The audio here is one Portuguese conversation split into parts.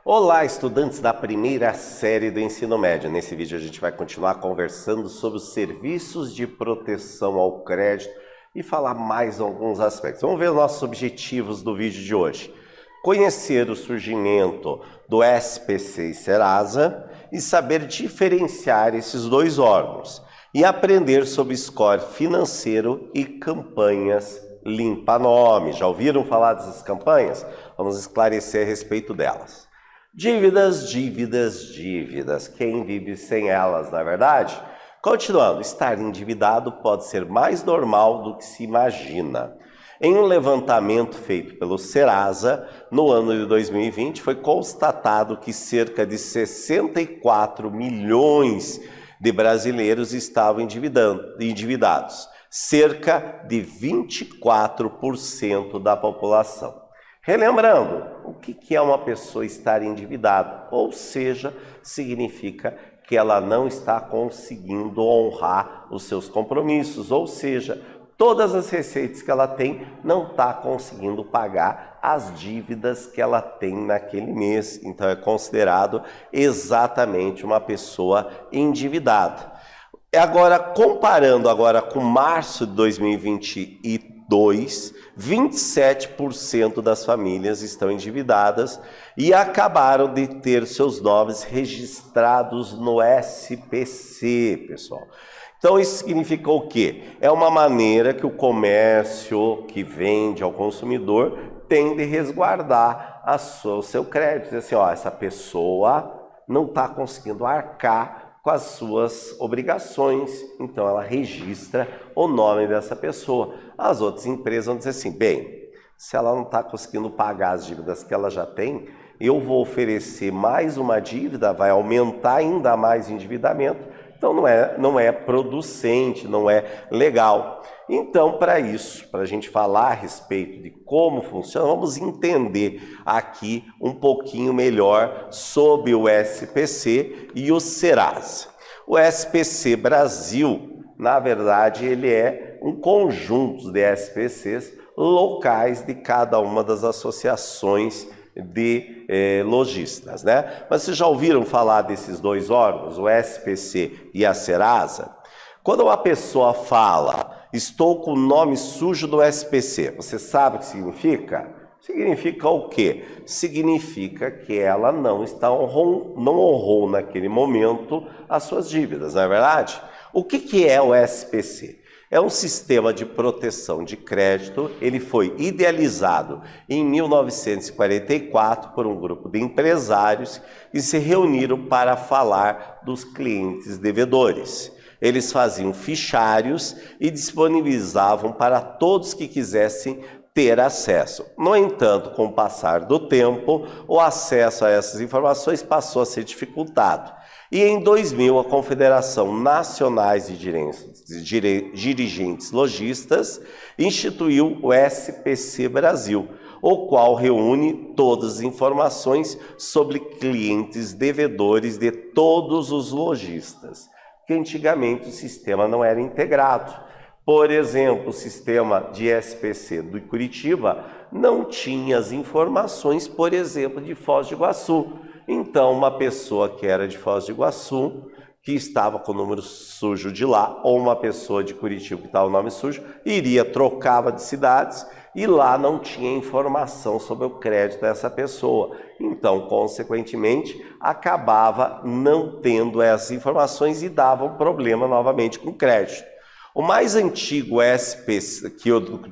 Olá, estudantes da primeira série do ensino médio. Nesse vídeo a gente vai continuar conversando sobre os serviços de proteção ao crédito e falar mais alguns aspectos. Vamos ver os nossos objetivos do vídeo de hoje. Conhecer o surgimento do SPC e Serasa e saber diferenciar esses dois órgãos. E aprender sobre score financeiro e campanhas limpa-nome. Já ouviram falar dessas campanhas? Vamos esclarecer a respeito delas. Dívidas, dívidas, dívidas. Quem vive sem elas, não é verdade? Continuando, estar endividado pode ser mais normal do que se imagina. Em um levantamento feito pelo Serasa, no ano de 2020, foi constatado que cerca de 64 milhões de brasileiros estavam endividados, cerca de 24% da população. Relembrando, o que é uma pessoa estar endividada? Ou seja, significa que ela não está conseguindo honrar os seus compromissos, ou seja, todas as receitas que ela tem não está conseguindo pagar as dívidas que ela tem naquele mês. Então é considerado exatamente uma pessoa endividada. Agora, comparando agora com março de 2022, 27% das famílias estão endividadas e acabaram de ter seus nomes registrados no SPC, pessoal. Então isso significa o quê? É uma maneira que o comércio que vende ao consumidor tem de resguardar o seu crédito. Dizer assim, ó, essa pessoa não está conseguindo arcar com as suas obrigações, então ela registra o nome dessa pessoa. As outras empresas vão dizer assim, bem, se ela não está conseguindo pagar as dívidas que ela já tem, eu vou oferecer mais uma dívida, vai aumentar ainda mais o endividamento, então não é producente, não é legal. Então, para isso, para a gente falar a respeito de como funciona, vamos entender aqui um pouquinho melhor sobre o SPC e o Serasa. O SPC Brasil, na verdade, ele é um conjunto de SPCs locais de cada uma das associações de lojistas, né? Mas vocês já ouviram falar desses dois órgãos, o SPC e a Serasa? Quando uma pessoa fala, estou com o nome sujo do SPC, você sabe o que significa? Significa o quê? Significa que ela não honrou naquele momento as suas dívidas, não é verdade? O que é o SPC? É um sistema de proteção de crédito, ele foi idealizado em 1944 por um grupo de empresários que se reuniram para falar dos clientes devedores. Eles faziam fichários e disponibilizavam para todos que quisessem ter acesso. No entanto, com o passar do tempo, o acesso a essas informações passou a ser dificultado. E em 2000, a Confederação Nacional de Dirigentes Lojistas instituiu o SPC Brasil, o qual reúne todas as informações sobre clientes devedores de todos os lojistas, que antigamente o sistema não era integrado. Por exemplo, o sistema de SPC do Curitiba não tinha as informações, por exemplo, de Foz do Iguaçu. Então, uma pessoa que era de Foz do Iguaçu, que estava com o número sujo de lá, ou uma pessoa de Curitiba que estava com o nome sujo, trocava de cidades e lá não tinha informação sobre o crédito dessa pessoa. Então, consequentemente, acabava não tendo essas informações e dava um problema novamente com o crédito. O mais antigo SPC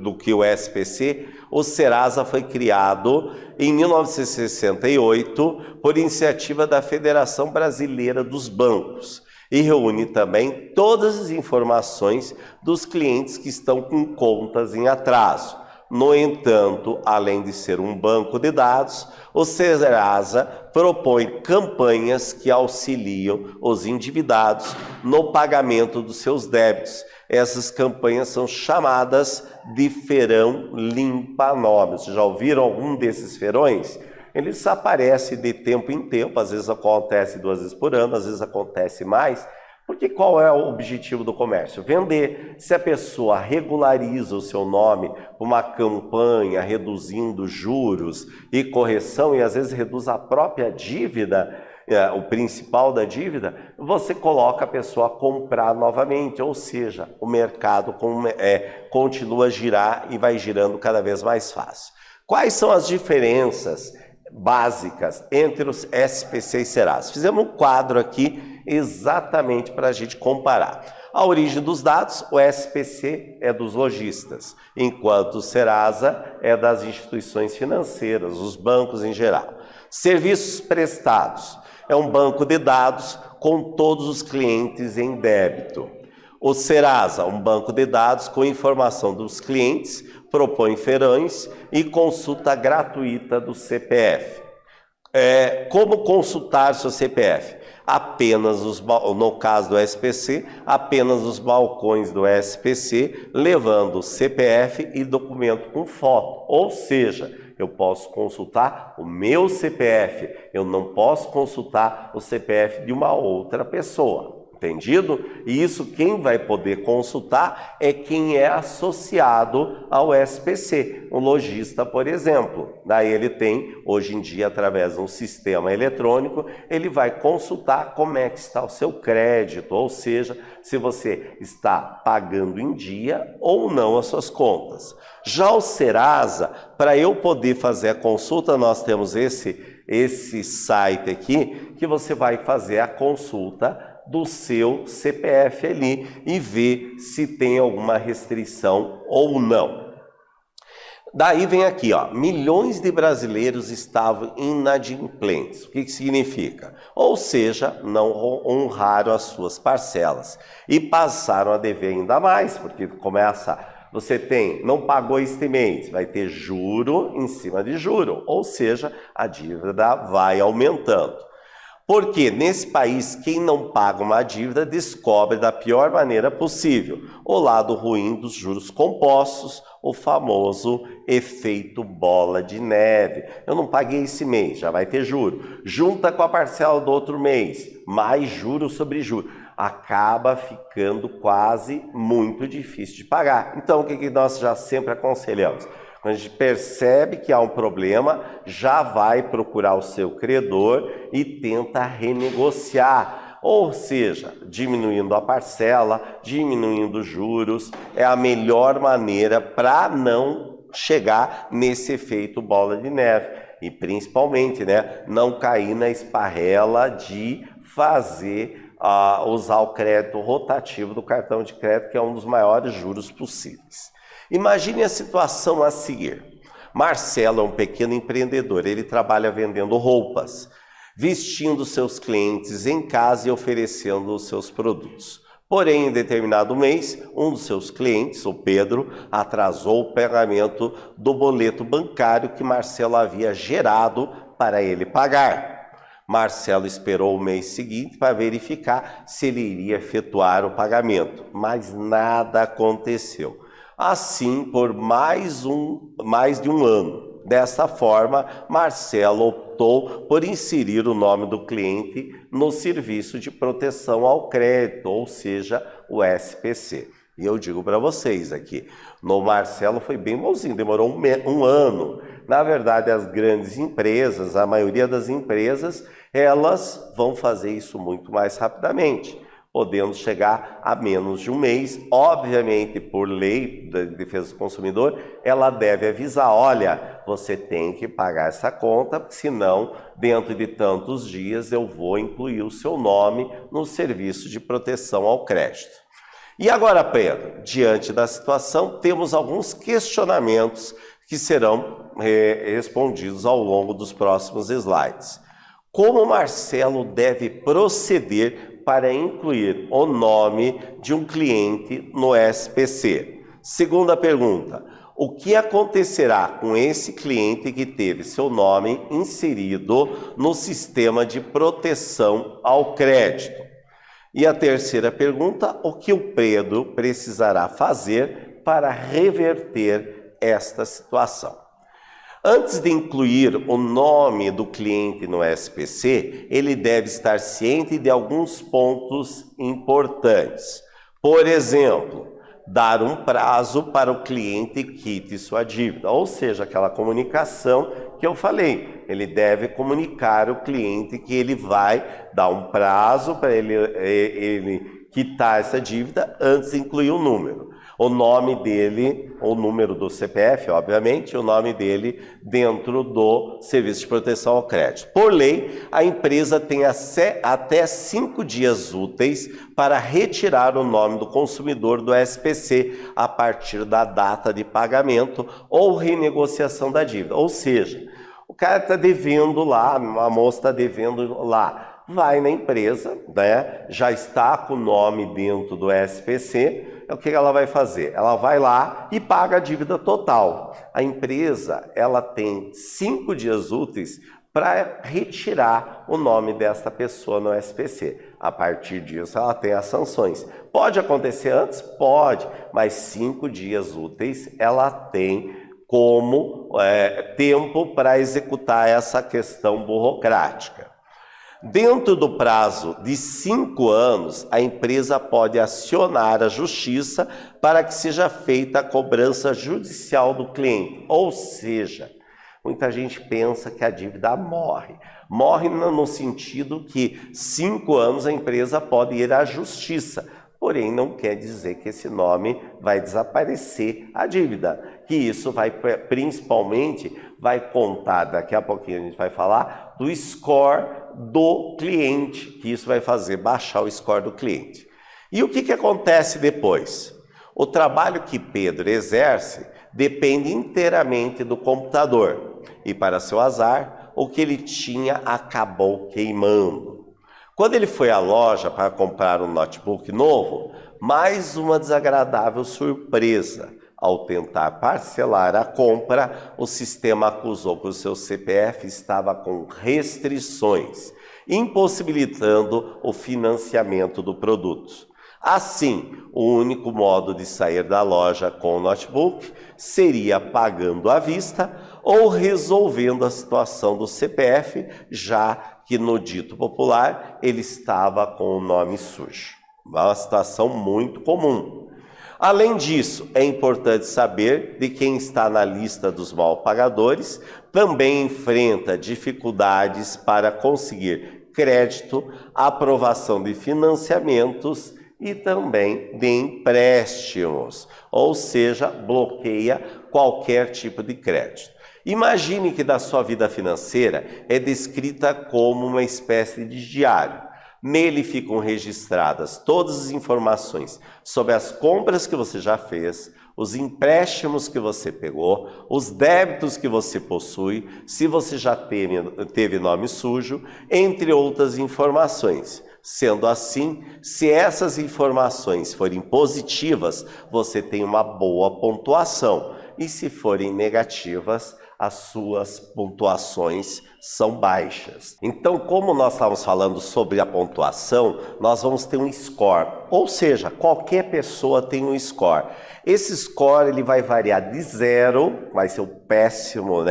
do que o SPC, o Serasa foi criado em 1968 por iniciativa da Federação Brasileira dos Bancos e reúne também todas as informações dos clientes que estão com contas em atraso. No entanto, além de ser um banco de dados, o Serasa propõe campanhas que auxiliam os endividados no pagamento dos seus débitos. Essas campanhas são chamadas de feirão limpa-nome. Vocês já ouviram algum desses feirões? Eles aparecem de tempo em tempo, às vezes acontece 2 vezes por ano, às vezes acontece mais, Porque qual é o objetivo do comércio? Vender. Se a pessoa regulariza o seu nome com uma campanha reduzindo juros e correção, e às vezes reduz a própria dívida, o principal da dívida, você coloca a pessoa a comprar novamente, ou seja, o mercado continua a girar e vai girando cada vez mais fácil. Quais são as diferenças básicas entre os SPC e Serasa? Fizemos um quadro aqui exatamente para a gente comparar. A origem dos dados, o SPC é dos lojistas, enquanto o Serasa é das instituições financeiras, os bancos em geral. Serviços prestados, é um banco de dados com todos os clientes em débito. O Serasa, um banco de dados com informação dos clientes, propõe feirões e consulta gratuita do CPF. Como consultar seu CPF? No caso do SPC, apenas os balcões do SPC, levando o CPF e documento com foto. Ou seja, eu posso consultar o meu CPF, eu não posso consultar o CPF de uma outra pessoa. Entendido? E isso quem vai poder consultar é quem é associado ao SPC, o lojista, por exemplo. Daí ele tem, hoje em dia, através de um sistema eletrônico, ele vai consultar como é que está o seu crédito, ou seja, se você está pagando em dia ou não as suas contas. Já o Serasa, para eu poder fazer a consulta, nós temos esse site aqui, que você vai fazer a consulta do seu CPF ali e ver se tem alguma restrição ou não. Daí vem aqui, ó, milhões de brasileiros estavam inadimplentes. O que significa? Ou seja, não honraram as suas parcelas e passaram a dever ainda mais, porque não pagou este mês, vai ter juro em cima de juro, ou seja, a dívida vai aumentando. Porque nesse país, quem não paga uma dívida descobre da pior maneira possível o lado ruim dos juros compostos, o famoso efeito bola de neve. Eu não paguei esse mês, já vai ter juro. Junta com a parcela do outro mês, mais juro sobre juro. Acaba ficando quase muito difícil de pagar. Então, o que nós já sempre aconselhamos? Quando a gente percebe que há um problema, já vai procurar o seu credor e tenta renegociar. Ou seja, diminuindo a parcela, diminuindo os juros, é a melhor maneira para não chegar nesse efeito bola de neve. E principalmente, não cair na esparrela de usar o crédito rotativo do cartão de crédito, que é um dos maiores juros possíveis. Imagine a situação a seguir. Marcelo é um pequeno empreendedor, ele trabalha vendendo roupas, vestindo seus clientes em casa e oferecendo os seus produtos. Porém, em determinado mês, um dos seus clientes, o Pedro, atrasou o pagamento do boleto bancário que Marcelo havia gerado para ele pagar. Marcelo esperou o mês seguinte para verificar se ele iria efetuar o pagamento, mas nada aconteceu. Assim, por mais de um ano. Dessa forma, Marcelo optou por inserir o nome do cliente no serviço de proteção ao crédito, ou seja, o SPC. E eu digo para vocês aqui, no Marcelo foi bem bonzinho, demorou um ano. Na verdade, as grandes empresas, a maioria das empresas, elas vão fazer isso muito mais rapidamente, podendo chegar a menos de um mês. Obviamente, por lei da defesa do consumidor, ela deve avisar, olha, você tem que pagar essa conta, porque senão, dentro de tantos dias, eu vou incluir o seu nome no serviço de proteção ao crédito. E agora, Pedro, diante da situação, temos alguns questionamentos que serão respondidos ao longo dos próximos slides. Como o Marcelo deve proceder para incluir o nome de um cliente no SPC? Segunda pergunta, o que acontecerá com esse cliente que teve seu nome inserido no sistema de proteção ao crédito? E a terceira pergunta, o que o Pedro precisará fazer para reverter esta situação? Antes de incluir o nome do cliente no SPC, ele deve estar ciente de alguns pontos importantes. Por exemplo, dar um prazo para o cliente quite sua dívida, ou seja, aquela comunicação que eu falei. Ele deve comunicar ao cliente que ele vai dar um prazo para ele quitar essa dívida antes de incluir o número. O nome dele, o número do CPF, obviamente, o nome dele dentro do Serviço de Proteção ao Crédito. Por lei, a empresa tem até 5 dias úteis para retirar o nome do consumidor do SPC a partir da data de pagamento ou renegociação da dívida. Ou seja, o cara está devendo lá, a moça está devendo lá. Vai na empresa, né? Já está com o nome dentro do SPC, o que ela vai fazer? Ela vai lá e paga a dívida total. A empresa, ela tem 5 dias úteis para retirar o nome desta pessoa no SPC. A partir disso, ela tem as sanções. Pode acontecer antes? Pode, mas 5 dias úteis ela tem como tempo para executar essa questão burocrática. Dentro do prazo de 5 anos, a empresa pode acionar a justiça para que seja feita a cobrança judicial do cliente. Ou seja, muita gente pensa que a dívida morre. Morre no sentido que 5 anos a empresa pode ir à justiça. Porém, não quer dizer que esse nome vai desaparecer a dívida. Que isso vai, principalmente, vai contar, daqui a pouquinho a gente vai falar, do score do cliente, que isso vai fazer baixar o score do cliente. E o que acontece depois? O trabalho que Pedro exerce depende inteiramente do computador. E para seu azar, o que ele tinha acabou queimando. Quando ele foi à loja para comprar um notebook novo, mais uma desagradável surpresa. Ao tentar parcelar a compra, o sistema acusou que o seu CPF estava com restrições, impossibilitando o financiamento do produto. Assim, o único modo de sair da loja com o notebook seria pagando à vista ou resolvendo a situação do CPF, já que no dito popular ele estava com o nome sujo. Uma situação muito comum. Além disso, é importante saber de quem está na lista dos mal pagadores também enfrenta dificuldades para conseguir crédito, aprovação de financiamentos e também de empréstimos, ou seja, bloqueia qualquer tipo de crédito. Imagine que da sua vida financeira é descrita como uma espécie de diário. Nele ficam registradas todas as informações sobre as compras que você já fez, os empréstimos que você pegou, os débitos que você possui, se você já teve nome sujo, entre outras informações. Sendo assim, se essas informações forem positivas, você tem uma boa pontuação. E se forem negativas, as suas pontuações são baixas. Então, como nós estávamos falando sobre a pontuação, nós vamos ter um score, ou seja, qualquer pessoa tem um score. Esse score ele vai variar de 0, vai ser o péssimo,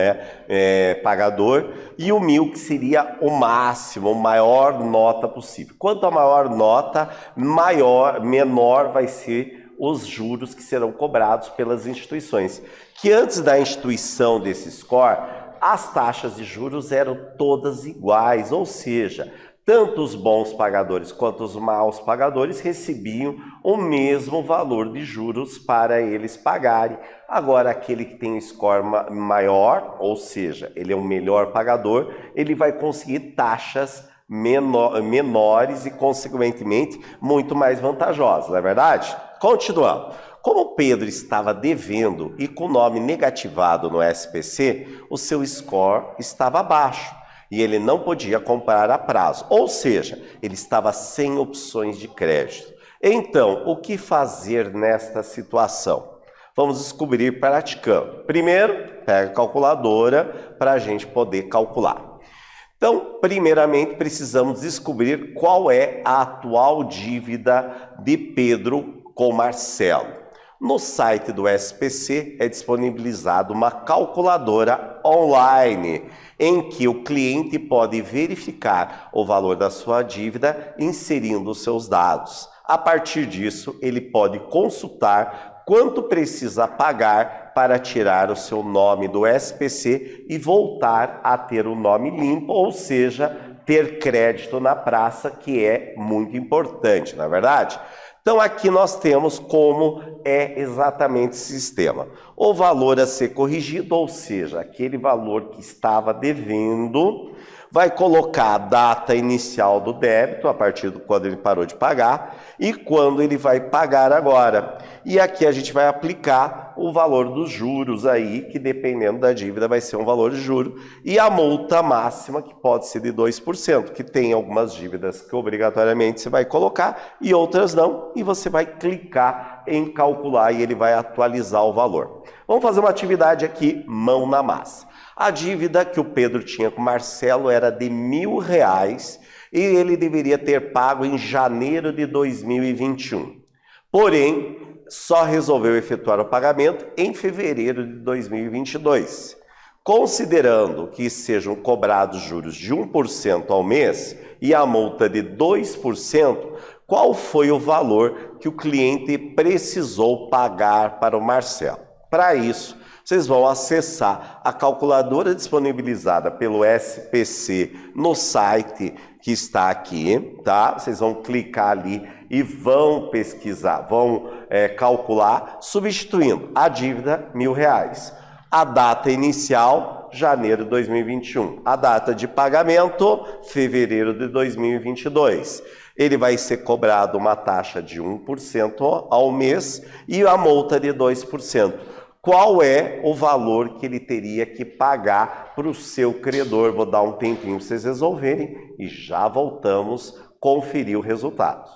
pagador, e o 1000, que seria o máximo, a maior nota possível. Quanto a maior nota, menor vai ser os juros que serão cobrados pelas instituições. Que antes da instituição desse score, as taxas de juros eram todas iguais, ou seja, tanto os bons pagadores quanto os maus pagadores recebiam o mesmo valor de juros para eles pagarem. Agora, aquele que tem um score maior, ou seja, ele é o melhor pagador, ele vai conseguir taxas menores e, consequentemente, muito mais vantajosas, não é verdade? Continuando. Como Pedro estava devendo e com o nome negativado no SPC, o seu score estava baixo e ele não podia comprar a prazo, ou seja, ele estava sem opções de crédito. Então, o que fazer nesta situação? Vamos descobrir praticando. Primeiro, pega a calculadora para a gente poder calcular. Então, primeiramente, precisamos descobrir qual é a atual dívida de Pedro com Marcelo. No site do SPC é disponibilizada uma calculadora online, em que o cliente pode verificar o valor da sua dívida inserindo os seus dados. A partir disso, ele pode consultar quanto precisa pagar para tirar o seu nome do SPC e voltar a ter o nome limpo, ou seja, ter crédito na praça, que é muito importante, não é verdade? Então aqui nós temos como é exatamente esse sistema. O valor a ser corrigido, ou seja, aquele valor que estava devendo, vai colocar a data inicial do débito, a partir de quando ele parou de pagar, e quando ele vai pagar agora. E aqui a gente vai aplicar o valor dos juros aí, que dependendo da dívida vai ser um valor de juro, e a multa máxima, que pode ser de 2%, que tem algumas dívidas que obrigatoriamente você vai colocar e outras não, e você vai clicar em calcular e ele vai atualizar o valor. Vamos fazer uma atividade aqui, mão na massa. A dívida que o Pedro tinha com o Marcelo era de R$1.000 e ele deveria ter pago em janeiro de 2021. Porém, só resolveu efetuar o pagamento em fevereiro de 2022. Considerando que sejam cobrados juros de 1% ao mês e a multa de 2%, qual foi o valor que o cliente precisou pagar para o Marcelo? Para isso, vocês vão acessar a calculadora disponibilizada pelo SPC no site que está aqui, tá? Vocês vão clicar ali e vão pesquisar, vão calcular, substituindo a dívida R$1.000. A data inicial, janeiro de 2021. A data de pagamento, fevereiro de 2022. Ele vai ser cobrado uma taxa de 1% ao mês e a multa de 2%. Qual é o valor que ele teria que pagar para o seu credor? Vou dar um tempinho para vocês resolverem e já voltamos conferir o resultado.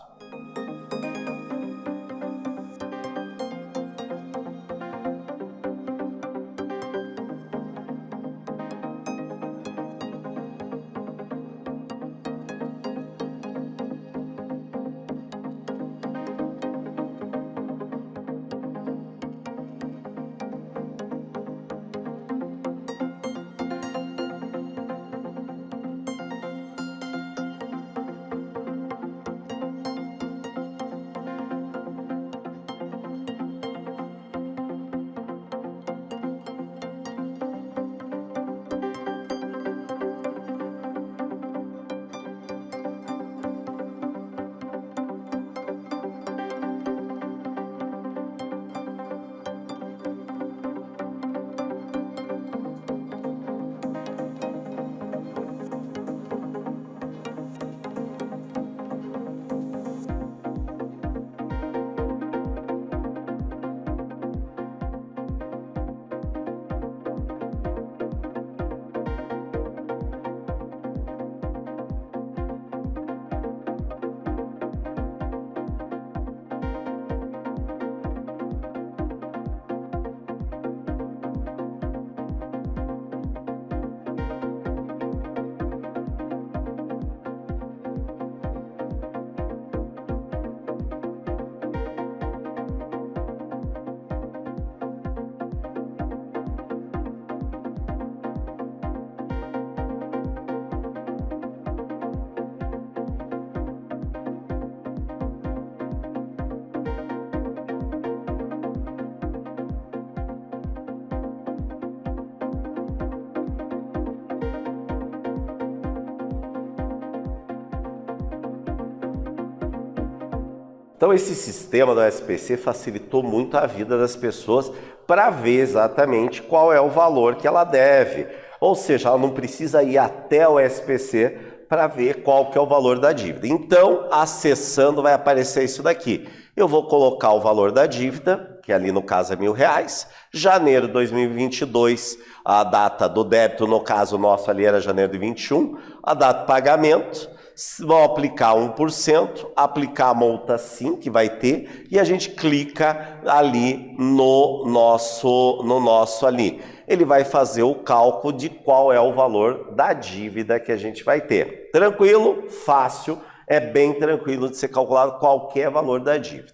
Então esse sistema do SPC facilitou muito a vida das pessoas para ver exatamente qual é o valor que ela deve. Ou seja, ela não precisa ir até o SPC para ver qual que é o valor da dívida. Então, acessando vai aparecer isso daqui. Eu vou colocar o valor da dívida, que ali no caso é R$1.000, janeiro de 2022, a data do débito, no caso nosso ali era janeiro de 21, a data de pagamento. Vão aplicar 1%, aplicar a multa sim, que vai ter, e a gente clica ali no nosso ali. Ele vai fazer o cálculo de qual é o valor da dívida que a gente vai ter. Tranquilo? Fácil, é bem tranquilo de ser calculado qualquer valor da dívida.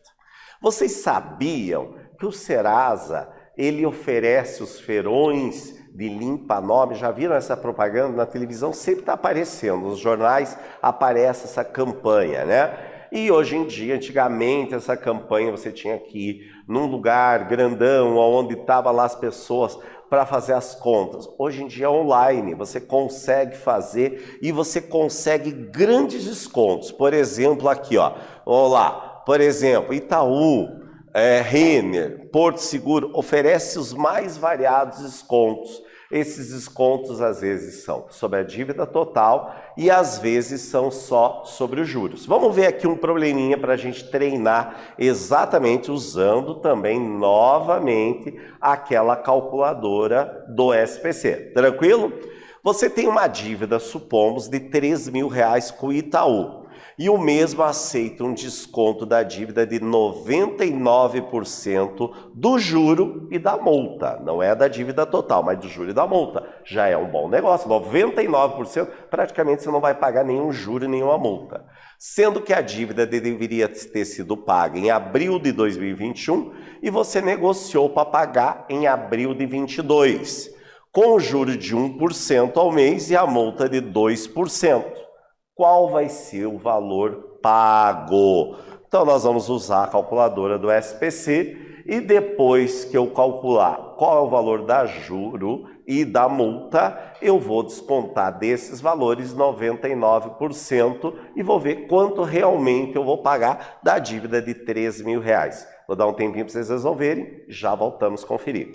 Vocês sabiam que que o Serasa, ele oferece os feirões de limpa-nome. Já viram essa propaganda na televisão? Sempre está aparecendo, nos jornais aparece essa campanha, né? E hoje em dia, antigamente, essa campanha você tinha que ir num lugar grandão, onde estavam lá as pessoas para fazer as contas. Hoje em dia, online, você consegue fazer e você consegue grandes descontos. Por exemplo, aqui, ó, vamos lá, por exemplo, Itaú, Renner, Porto Seguro, oferece os mais variados descontos. Esses descontos às vezes são sobre a dívida total e às vezes são só sobre os juros. Vamos ver aqui um probleminha para a gente treinar exatamente usando também novamente aquela calculadora do SPC. Tranquilo? Você tem uma dívida, supomos, de R$3.000 com o Itaú. E o mesmo aceita um desconto da dívida de 99% do juro e da multa. Não é da dívida total, mas do juro e da multa. Já é um bom negócio. 99%, praticamente você não vai pagar nenhum juro e nenhuma multa. Sendo que a dívida deveria ter sido paga em abril de 2021 e você negociou para pagar em abril de 2022, com o juro de 1% ao mês e a multa de 2%. Qual vai ser o valor pago? Então nós vamos usar a calculadora do SPC e depois que eu calcular qual é o valor da juro e da multa, eu vou descontar desses valores 99% e vou ver quanto realmente eu vou pagar da dívida de R$3.000. Vou dar um tempinho para vocês resolverem, já voltamos a conferir.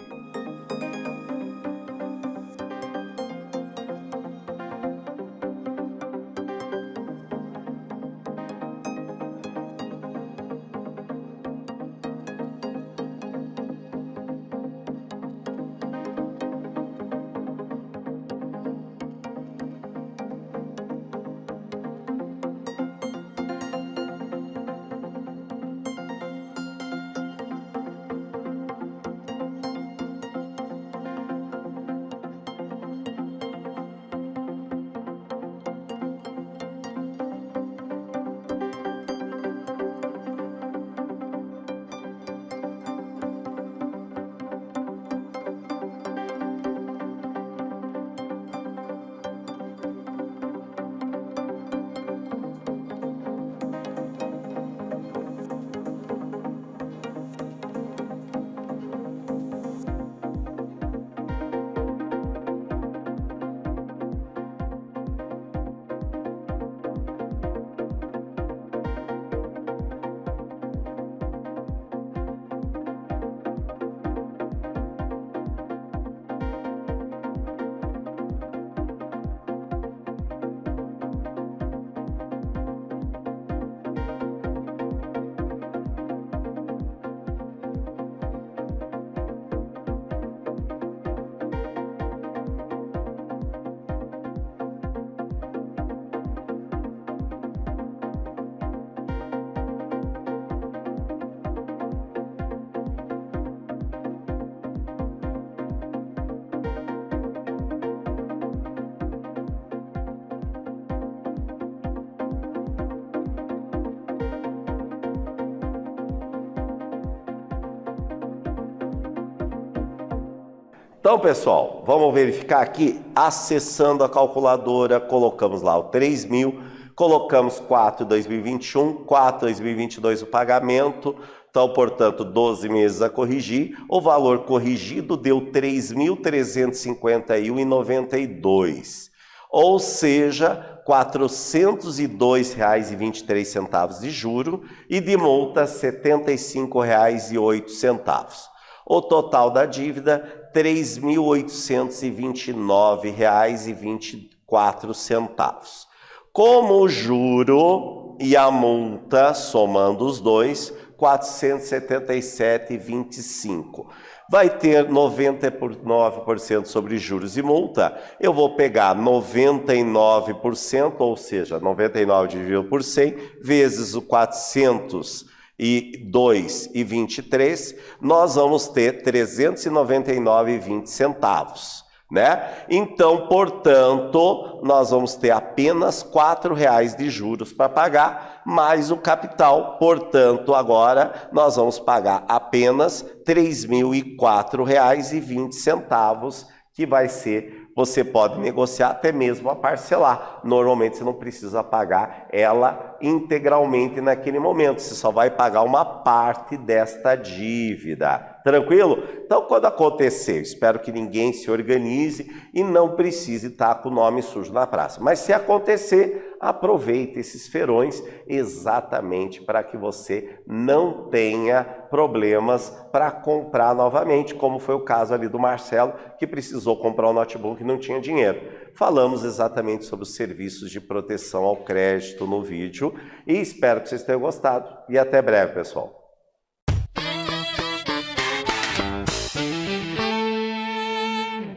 Então, pessoal, vamos verificar aqui, acessando a calculadora, colocamos lá o 3.000, colocamos 4 de 2021, 4 de 2022 o pagamento, então, portanto, 12 meses a corrigir, o valor corrigido deu R$ 3.351,92, ou seja, R$ 402,23 de juro e de multa R$ 75,08. O total da dívida, R$ 3.829,24. Como o juro e a multa, somando os dois, R$ 477,25. Vai ter 99% sobre juros e multa. Eu vou pegar 99%, ou seja, 99 dividido por 100, vezes o 402,23, nós vamos ter 399,20 centavos, né? Então, portanto, nós vamos ter apenas R$ 4 de juros para pagar, mais o capital. Portanto, agora nós vamos pagar apenas R$ 3.004,20, que vai ser, você pode negociar até mesmo a parcelar. Normalmente você não precisa pagar ela integralmente naquele momento, você só vai pagar uma parte desta dívida. Tranquilo? Então, quando acontecer, espero que ninguém se organize e não precise estar com o nome sujo na praça. Mas se acontecer, aproveite esses feirões exatamente para que você não tenha problemas para comprar novamente, como foi o caso ali do Marcelo, que precisou comprar um notebook e não tinha dinheiro. Falamos exatamente sobre os serviços de proteção ao crédito no vídeo e espero que vocês tenham gostado e até breve, pessoal.